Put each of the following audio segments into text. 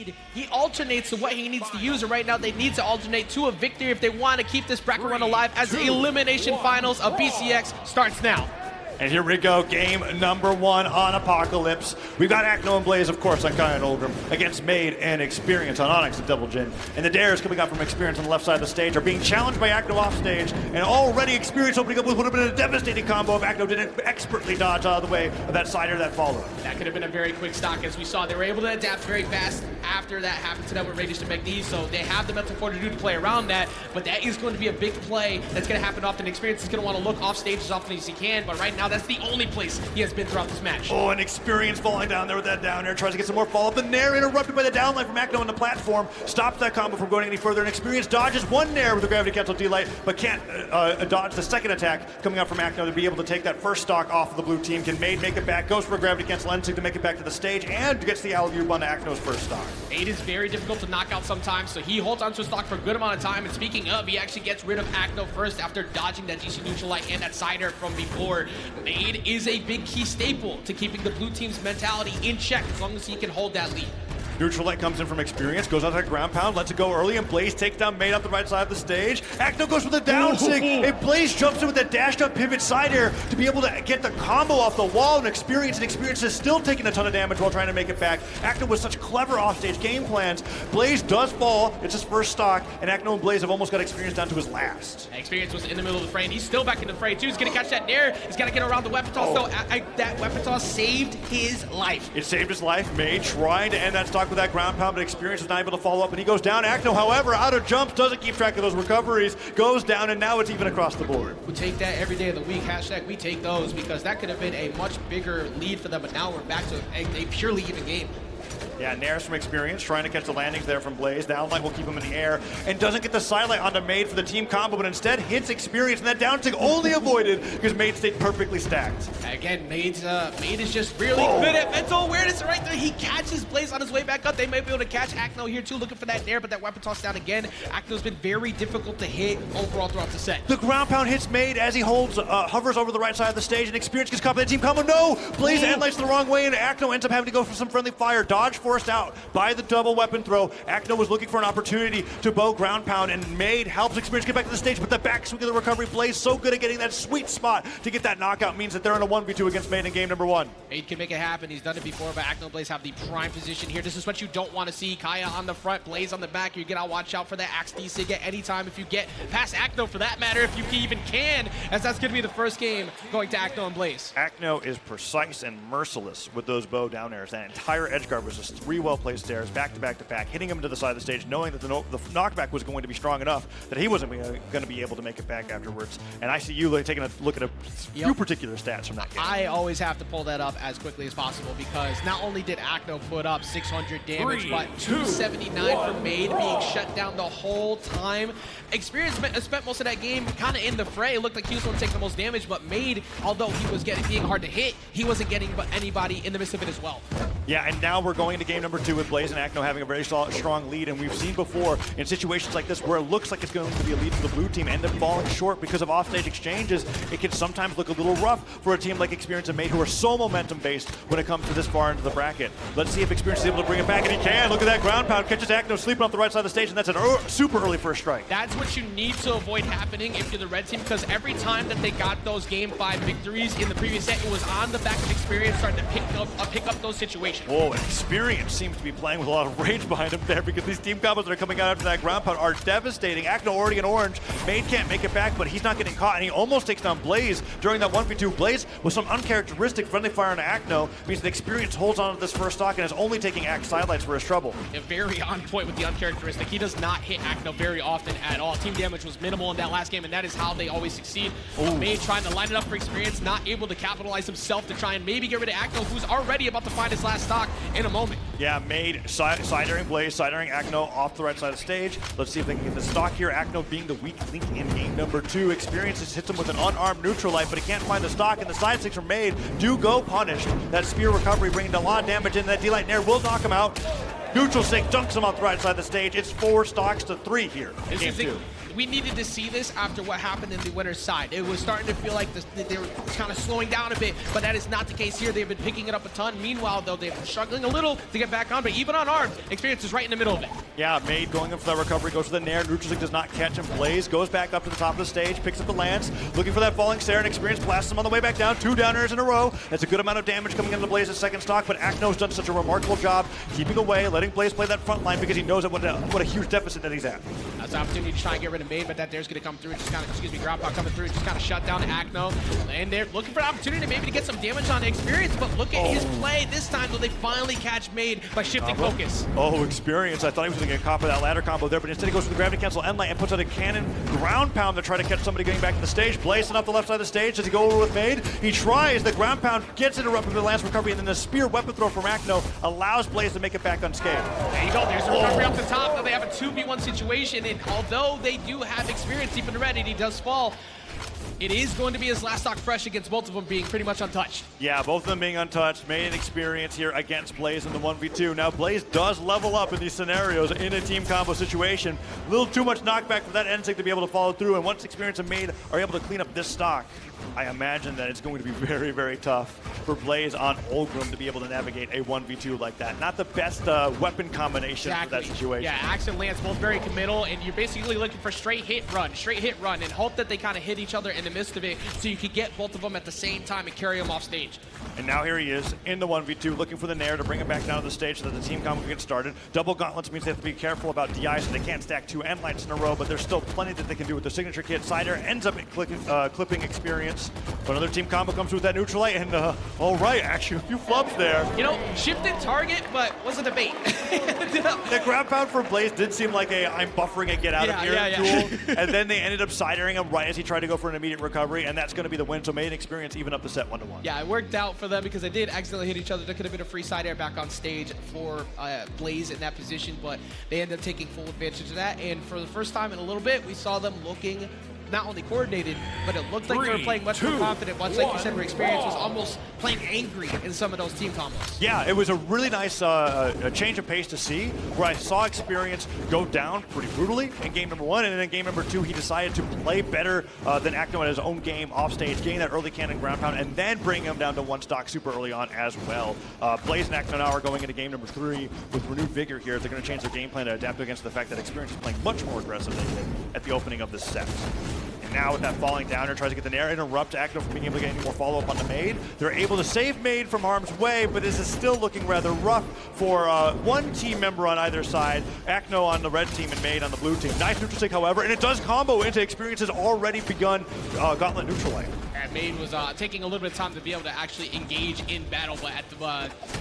Maid, he alternates to what he needs to use, and right now they need to alternate to a victory if they want to keep this bracket run alive as the Elimination Finals of BCX starts now. And here we go, game number 1 on Apocalypse. We've got Acno and Blaze, of course, on Kai and Olgrim, against Maid and Experience on Onyx and Double Jin. And the dares coming out from Experience on the left side of the stage are being challenged by Acno off stage, and already Experience opening up with what would have been a devastating combo if Acno didn't expertly dodge out of the way of that sider that followed. That could have been a very quick stock, as we saw. They were able to adapt very fast after that happened to them with Radius to McNee, so they have the mental fortitude to play around that, but that is going to be a big play that's going to happen often. Experience is going to want to look off stage as often as he can, but right now that's the only place he has been throughout this match. Oh, and Experience falling down there with that down air, tries to get some more follow-up. The Nair interrupted by the downlight from Acno on the platform, stops that combo from going any further, and Experience dodges one Nair with the Gravity Cancel D-Light, but can't dodge the second attack coming out from Acno to be able to take that first stock off of the blue team. Can Maid make it back, goes for a Gravity Cancel ending to make it back to the stage, and gets the alley-oop on Acno's first stock. Maid is very difficult to knock out sometimes, so he holds onto a stock for a good amount of time, and speaking of, he actually gets rid of Acno first after dodging that GC neutral light and that sider from before. Maid is a big key staple to keeping the blue team's mentality in check as long as he can hold that lead. Neutral light comes in from Experience, goes out that ground pound, lets it go early, and Blaze takes down Maid up the right side of the stage. Acno goes with a down sig, and Blaze jumps in with that dashed up pivot side air to be able to get the combo off the wall, and Experience is still taking a ton of damage while trying to make it back. Acno with such clever offstage game plans. Blaze does fall, it's his first stock, and Acno and Blaze have almost got Experience down to his last. Experience was in the middle of the fray, and he's still back in the fray too. He's gonna catch that Nair, he's gotta get around the weapon toss, though. That weapon toss saved his life. It saved his life. Maid trying to end that stock with that ground pound, but Experience is not able to follow up, and he goes down. Acno, however, out of jumps, doesn't keep track of those recoveries, goes down, and now it's even across the board. We take that every day of the week, hashtag we take those, because that could have been a much bigger lead for them, but now we're back to a purely even game. Yeah, Nairs from Experience, trying to catch the landings there from Blaze. Downlight will keep him in the air, and doesn't get the sidelight onto Maid for the team combo, but instead hits Experience, and that down tick only avoided because Maid stayed perfectly stacked. Again, Maid is just really good at mental awareness right there. He catches Blaze on his way back up. They may be able to catch Acno here too, looking for that Nair, but that weapon toss down again. Acno's been very difficult to hit overall throughout the set. The ground pound hits Maid as he hovers over the right side of the stage, and Experience gets caught by the team combo. No! Blaze endlights the wrong way, and Acno ends up having to go for some friendly fire. Dodge forced out by the double weapon throw. Acno was looking for an opportunity to bow ground pound, and Maid helps Experience get back to the stage, but the back swing of the recovery. Blaze so good at getting that sweet spot to get that knockout means that they're in a 1v2 against Maid in game number 1. Maid can make it happen. He's done it before, but Acno and Blaze have the prime position here. This is what you don't want to see. Kaya on the front, Blaze on the back. You're gonna watch out for that Axe D-Sig at any time if you get past Acno, for that matter, if you even can, as that's gonna be the first game going to Acno and Blaze. Acno is precise and merciless with those bow down airs. That entire edge guard was just 3 well-placed airs, back to back to back, hitting him to the side of the stage, knowing that the knockback was going to be strong enough that he wasn't going to be able to make it back afterwards. And I see you taking a look at a few particular stats from that game. I always have to pull that up as quickly as possible, because not only did Acno put up 600 damage, but 279 for Maid, being shut down the whole time. Experience spent most of that game kind of in the fray. It looked like he was going to take the most damage, but Maid, although he was being hard to hit, he wasn't getting anybody in the midst of it as well. Yeah, and now we're going to game number 2 with Blaze and Acno having a very strong lead, and we've seen before in situations like this where it looks like it's going to be a lead for the blue team, end up falling short because of offstage exchanges. It can sometimes look a little rough for a team like Experience and Maid, who are so momentum-based when it comes to this far into the bracket. Let's see if Experience is able to bring it back, and he can. Look at that ground pound, catches Acno sleeping off the right side of the stage, and that's a super early first strike. That's what you need to avoid happening if you're the red team, because every time that they got those game 5 victories in the previous set, it was on the back of Experience starting to pick up those situations. Whoa, and Experience seems to be playing with a lot of rage behind him there, because these team combos that are coming out after that ground pound are devastating. Acno already in orange. Maid can't make it back, but he's not getting caught, and he almost takes down Blaze during that 1v2. Blaze with some uncharacteristic friendly fire on Acno means the Experience holds on to this first stock and is only taking Axe sidelights for his trouble. Yeah, very on point with the uncharacteristic. He does not hit Acno very often at all. Team damage was minimal in that last game, and that is how they always succeed. Maid trying to line it up for Experience, not able to capitalize himself to try and maybe get rid of Acno, who's already about to find his last stock in a moment. Yeah, Maid sidering Blaze, sidering Acno off the right side of the stage. Let's see if they can get the stock here. Acno being the weak link in game number 2. Experience hits him with an unarmed neutral light, but he can't find the stock, and the side sticks from Maid do go punished. That spear recovery bringing a lot of damage in. That D-Light Nair will knock him out. Neutral sync dunks him off the right side of the stage. It's 4 stocks to 3 here in game 2. we needed to see this after what happened in the winner's side. It was starting to feel like they were kind of slowing down a bit, but that is not the case here. They've been picking it up a ton. Meanwhile, though, they've been struggling a little to get back on, but even unarmed, Experience is right in the middle of it. Yeah, Maid going in for that recovery, goes for the Nair. Neutralic does not catch him. Blaze goes back up to the top of the stage, picks up the lance, looking for that falling Sarah, and Experience blasts him on the way back down. 2 downers in a row. That's a good amount of damage coming into Blaze's second stock, but Acno's done such a remarkable job keeping away, letting Blaze play that front line because he knows that what a huge deficit that he's at. That's an opportunity to try and get rid of Maid, but that there's going to come through. Just kind of, ground pound coming through, just kind of shut down Acno. And they're looking for an opportunity maybe to get some damage on Experience, but look at his play this time, though they finally catch Maid by shifting focus. Oh, Experience. I thought he was going to get caught by that ladder combo there, but instead he goes for the gravity cancel end light and puts out a cannon ground pound to try to catch somebody getting back to the stage. Blazing up the left side of the stage. Does he go over with Maid? He tries. The ground pound gets interrupted with the lance recovery, and then the spear weapon throw from Acno allows Blaze to make it back unscathed. There you go. There's the recovery up the top. Now they have a 2v1 situation, and although they do have Experience deep in the red and he does fall, it is going to be his last stock fresh against both of them being pretty much untouched. Yeah, both of them being untouched. Maid and Experience here against Blaze in the 1v2. Now Blaze does level up in these scenarios in a team combo situation. A little too much knockback for that NSYNC to be able to follow through, and once Experience and Maid are able to clean up this stock, I imagine that it's going to be very, very tough for Blaze on Ulgrim to be able to navigate a 1v2 like that. Not the best weapon combination for that situation. Yeah, Axe and Lance both very committal, and you're basically looking for straight hit run, and hope that they kind of hit each other in the midst of it so you could get both of them at the same time and carry them off stage. And now here he is in the 1v2, looking for the Nair to bring him back down to the stage so that the team combo can get started. Double gauntlets means they have to be careful about DI so they can't stack 2 end lights in a row, but there's still plenty that they can do with their signature kit. Cider ends up clipping Experience, but another team combo comes with that neutral light, and all right, actually a few flubs there. You know, shifted target, but wasn't a bait. The ground pound for Blaze did seem like a I'm buffering a get out of here duel, and then they ended up sidering him right as he tried to go for an immediate recovery, and that's going to be the win. So Maid and Experience even up the set 1-1. Yeah, it worked out for them because they did accidentally hit each other. There could have been a free side air back on stage for Blaze in that position, but they ended up taking full advantage of that. And for the first time in a little bit, we saw them looking not only coordinated, but it looked like they were playing much more confident. Much like you said, where Experience was almost playing angry in some of those team combos. Yeah, it was a really nice a change of pace to see, where I saw Experience go down pretty brutally in game number 1, and then in game number 2, he decided to play better than Acno at his own game offstage, getting that early cannon ground pound, and then bring him down to 1 stock super early on as well. Blaze and Acno now are going into game number 3 with renewed vigor here. They're going to change their game plan to adapt against the fact that Experience is playing much more aggressive than they did at the opening of this set. And now with that falling downer, tries to get the Nair, interrupt Acno from being able to get any more follow-up on the Maid. They're able to save Maid from harm's way, but this is still looking rather rough for one team member on either side. Acno on the red team and Maid on the blue team. Nice neutral stick, however, and it does combo into Experience's already begun gauntlet neutral light. And Maid was taking a little bit of time to be able to actually engage in battle, but at the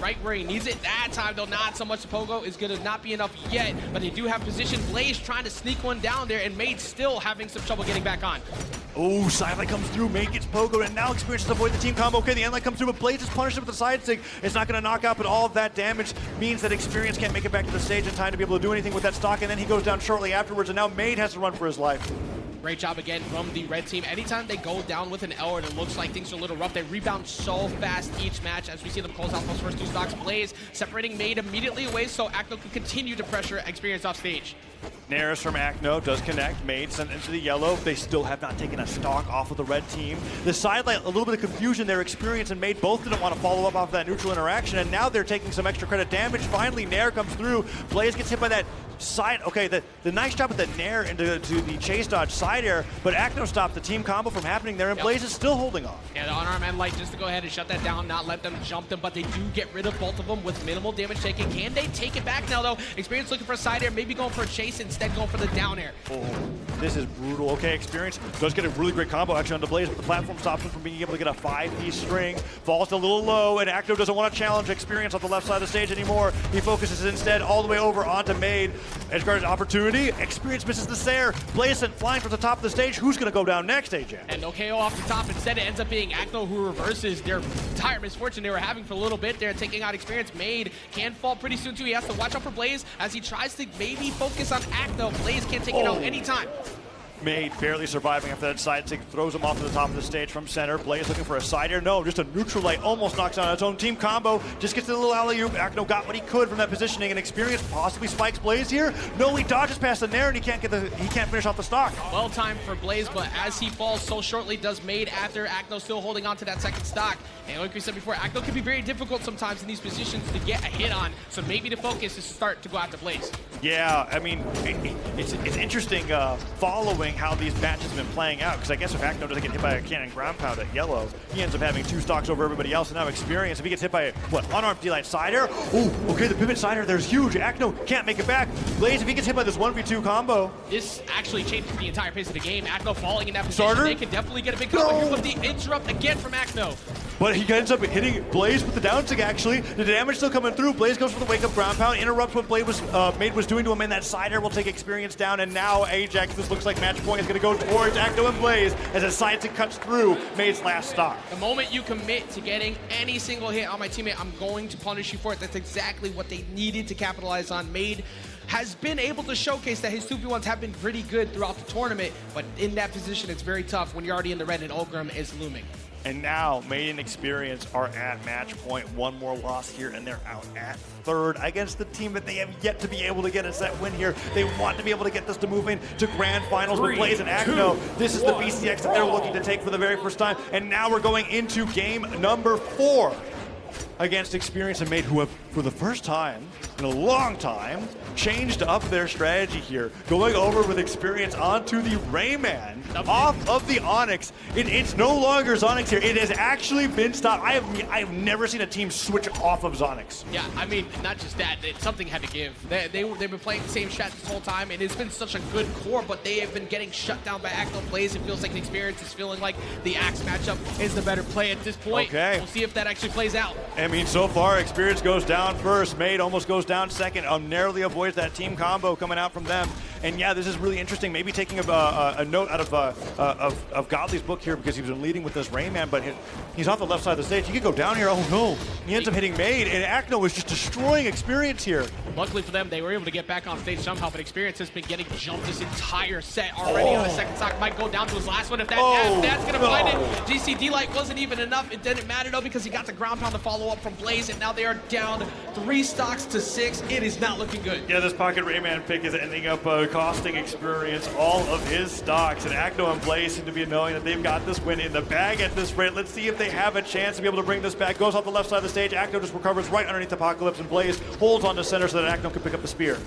right where he needs it, that time though, not so much. The Pogo is going to not be enough yet, but they do have position. Blaze trying to sneak one down there, and Maid still having some trouble getting back on. Oh, sidelight comes through, Maid gets Pogo, and now Experience avoid the team combo. Okay, the end light comes through, but Blaze is punished with the side stick. It's not going to knock out, but all of that damage means that Experience can't make it back to the stage in time to be able to do anything with that stock, and then he goes down shortly afterwards, and now Maid has to run for his life. Great job again from the red team. Anytime they go down with an L and it looks like things are a little rough, they rebound so fast each match as we see them close out those first 2 stocks. Blaze separating Maid immediately away so Acno can continue to pressure Experience off stage. Nares from Acno does connect. Maid sent into the yellow. They still have not taken a stock off of the red team. The sidelight, a little bit of confusion there. Experience and Maid both didn't want to follow up off that neutral interaction, and now they're taking some extra credit damage. Finally, Nair comes through. Blaze gets hit by that side. Okay, the nice job with the Nair into the chase dodge side air, but Acno stopped the team combo from happening there, and Blaze is still holding off. Yeah, the on-arm end light just to go ahead and shut that down, not let them jump them, but they do get rid of both of them with minimal damage taken. Can they take it back now, though? Experience looking for a side air, maybe going for a chase, instead going for the down air. Oh, this is brutal. Okay, Experience does get a really great combo actually on the Blaze, but the platform stops him from being able to get a 5-piece string. Falls a little low, and Acno doesn't want to challenge Experience on the left side of the stage anymore. He focuses instead all the way over onto Maid. Edgeguard's opportunity. Experience misses the Sair. Blaze sent flying from the top of the stage. Who's going to go down next, AJ? And no KO off the top. Instead, it ends up being Acno who reverses their entire misfortune they were having for a little bit there, taking out Experience. Maid can fall pretty soon, too. He has to watch out for Blaze as he tries to maybe focus on Acno. Blaze can't take it out anytime. Maid barely surviving after that side stick, throws him off to the top of the stage from center. Blaze looking for a side air. No, just a neutral light, almost knocks out its own team combo. Just gets a little alley-oop. Acno got what he could from that positioning and experience. Possibly spikes Blaze here. No, he dodges past the nair and he can't finish off the stock. Well timed for Blaze, but as he falls so shortly does Maid after Acno still holding on to that second stock. And like we said before, Acno can be very difficult sometimes in these positions to get a hit on. So maybe the focus is to start to go after Blaze. Yeah, I mean, it's interesting following how these matches have been playing out, because I guess if Acno doesn't get hit by a cannon ground pound at yellow, he ends up having 2 stocks over everybody else, and now experience. If he gets hit by a, unarmed D-Light side air? Oh, okay, the pivot side air there's huge. Acno can't make it back. Blaze, if he gets hit by this 1v2 combo. This actually changes the entire pace of the game. Acno falling in that position, Starter? they can definitely get a big combo. Here with the interrupt again from Acno. But he ends up hitting Blaze with the down stick, actually. The damage still coming through. Blaze goes for the wake-up ground pound, interrupts what Maid was doing to him, and that side air will take experience down, and now Ajax, this looks like match point, is going to go towards Acno and Blaze as his side stick cuts through Maid's last stock. The moment you commit to getting any single hit on my teammate, I'm going to punish you for it. That's exactly what they needed to capitalize on. Maid has been able to showcase that his 2v1s have been pretty good throughout the tournament, but in that position, it's very tough when you're already in the red and Ulgrim is looming. And now, Maid and Experience are at match point. One more loss here, and they're out at third against the team that they have yet to be able to get a set win here. They want to be able to get this to move into grand finals with Blaze and Acno. This is the BCX that they're looking to take for the very first time. And now we're going into game number 4 against Experience and Maid, who have, for the first time in a long time, changed up their strategy here. Going over with Experience onto the Rayman, off of the Onyx. It's no longer Zonix here. It has actually been stopped. I have never seen a team switch off of Zonix. Yeah, I mean, not just that, something had to give. They've been playing the same strat this whole time, and it's been such a good core, but they have been getting shut down by Acno Blaze. It feels like the Experience is feeling like the Axe matchup is the better play at this point. Okay. We'll see if that actually plays out. I mean, so far, Experience goes down first. Maid almost goes down second. Narrowly avoids that team combo coming out from them. And yeah, this is really interesting. Maybe taking a note out of Godly's book here, because he's been leading with this Rayman, but he's off the left side of the stage. He could go down here. Oh no. He ends up hitting Maid, and Acno is just destroying Experience here. Luckily for them, they were able to get back on stage somehow, but Experience has been getting jumped this entire set already on a second stock. Might go down to his last one if that's gonna find it. GCD light wasn't even enough. It didn't matter though, because he got the ground pound to follow up from Blaze, and now they are down 3 stocks to 6. It is not looking good. Yeah, this pocket Rayman pick is ending up costing Experience all of his stocks, and Acno and Blaze seem to be knowing that they've got this win in the bag at this rate. Let's see if they have a chance to be able to bring this back. Goes off the left side of the stage. Acno just recovers right underneath Apocalypse, and Blaze holds on to center so that Acno can pick up the spear.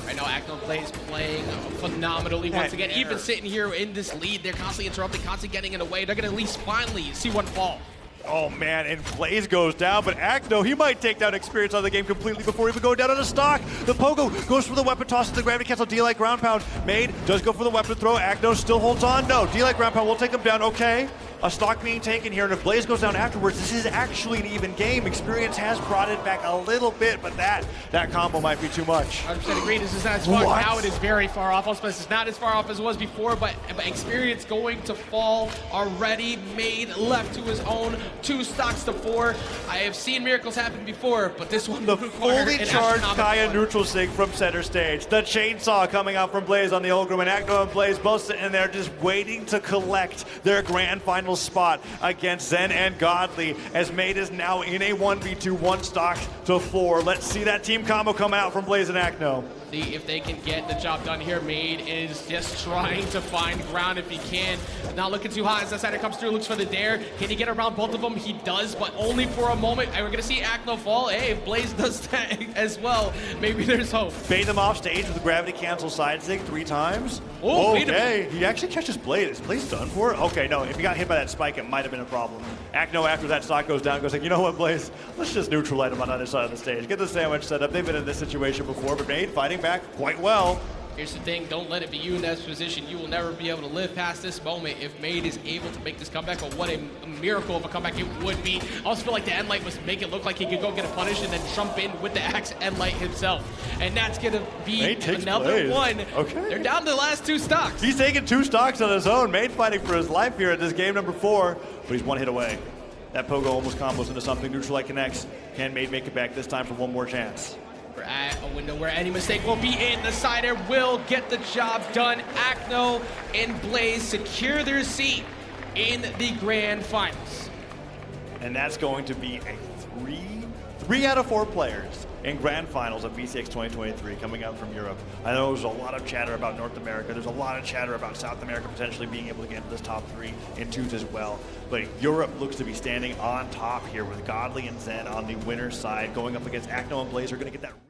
Right now, Acno Blaze playing phenomenally once again. Even sitting here in this lead, they're constantly interrupting, constantly getting in the way. They're going to at least finally see one fall. Oh man, and Blaze goes down, but Acno, he might take down Experience out of the game completely before even going down on a stock. The Pogo goes for the weapon toss to the gravity cancel, D-Light ground pound. Maid does go for the weapon throw. Acno still holds on. No, D-Light ground pound will take him down. Okay. A stock being taken here, and if Blaze goes down afterwards, this is actually an even game. Experience has brought it back a little bit, but that combo might be too much. 100% agree. This is not as far. Now it is very far off. It's not as far off as it was before, but Experience going to fall already. Maid left to his own, 2 stocks to 4. I have seen miracles happen before, but this one the fully charged Kaya neutral sig from center stage. The chainsaw coming out from Blaze on the Ulgrim, and Acno and Blaze both sitting there just waiting to collect their grand final spot against Zen and Godly, as Maid is now in a 1v2, 1 stock to 4. Let's see that team combo come out from Blaze and Acno. See if they can get the job done here. Maid is just trying to find ground if he can. Not looking too hot as that sider comes through, looks for the dare. Can he get around both of them? He does, but only for a moment. And we're gonna see Acno fall. Hey, if Blaze does that as well, maybe there's hope. Bait them off stage with the gravity cancel side stick 3 times. Oh, okay, he actually catches Blaze. Is Blaze done for? Okay, no, if he got hit by that spike, it might have been a problem. Acno, after that stock goes down, goes like, you know what, Blaze? Let's just neutralize him on the other side of the stage. Get the sandwich set up. They've been in this situation before, but Maid fighting back quite well. Here's the thing, don't let it be you in that position. You will never be able to live past this moment if Maid is able to make this comeback, but what a miracle of a comeback it would be. I also feel like the Endlight was make it look like he could go get a punish and then jump in with the Axe Endlight himself. And that's gonna be another one. Okay. They're down to the last 2 stocks. He's taking 2 stocks on his own. Maid fighting for his life here at this game number 4, but he's 1 hit away. That Pogo almost combos into something. Neutral light connects. Can Maid make it back this time for one more chance? We're at a win window where any mistake will be in. The side air will get the job done. Acno and Blaze secure their seat in the grand finals. And that's going to be a three out of 4 players in grand finals of BCX 2023 coming out from Europe. I know there's a lot of chatter about North America. There's a lot of chatter about South America potentially being able to get into this top 3 in 2s as well. But Europe looks to be standing on top here with Godly and Zen on the winner's side going up against Acno and Blaze. Are going to get that